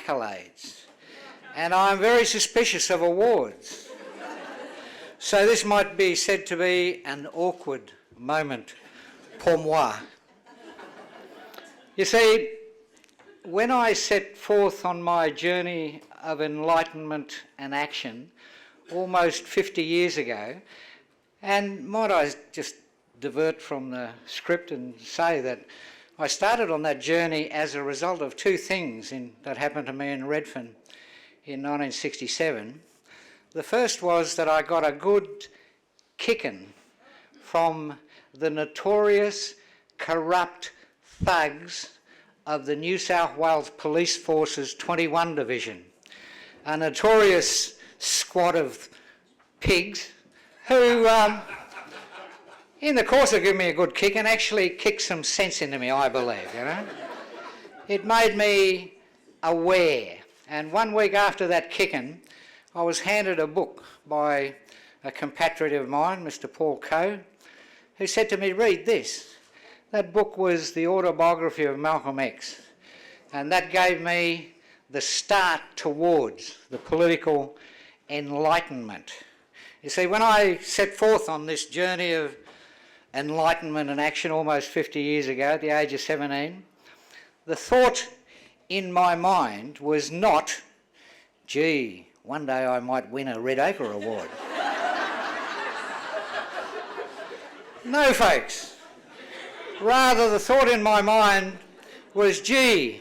accolades. And I'm very suspicious of awards. So this might be said to be an awkward moment pour moi. You see, when I set forth on my journey of enlightenment and action almost 50 years ago, and might I just divert from the script and say that I started on that journey as a result of two things that happened to me in Redfern in 1967. The first was that I got a good kicking from the notorious corrupt thugs of the New South Wales Police Force's 21 Division, a notorious squad of pigs who, in the course of giving me a good kick, and actually kicked some sense into me, I believe, you know. It made me aware. And 1 week after that kicking, I was handed a book by a compatriot of mine, Mr. Paul Coe, who said to me, "Read this." That book was the autobiography of Malcolm X, and that gave me the start towards the political enlightenment. You see, when I set forth on this journey of enlightenment and action almost 50 years ago at the age of 17, the thought in my mind was not, gee, one day I might win a Red Ochre Award. No, folks. Rather, the thought in my mind was, gee,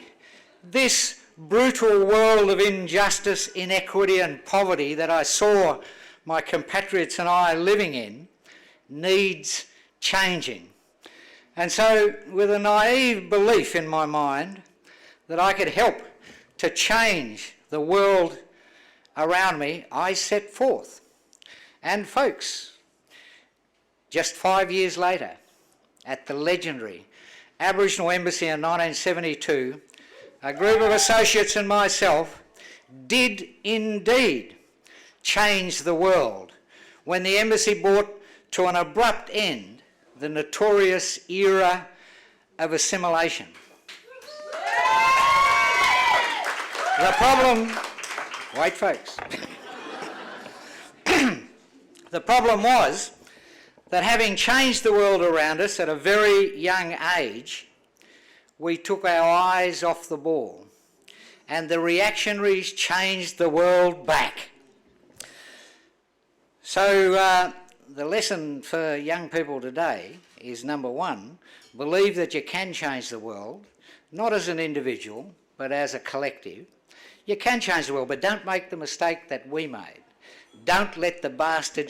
this brutal world of injustice, inequity and poverty that I saw my compatriots and I living in needs changing. And so, with a naive belief in my mind that I could help to change the world around me, I set forth. And folks, just 5 years later, at the legendary Aboriginal Embassy in 1972, a group of associates and myself did indeed change the world when the embassy brought to an abrupt end the notorious era of assimilation. The problem, wait folks, the problem was that having changed the world around us at a very young age, we took our eyes off the ball, and the reactionaries changed the world back. So the lesson for young people today is, number one, believe that you can change the world, not as an individual, but as a collective. You can change the world, but don't make the mistake that we made. Don't let the bastards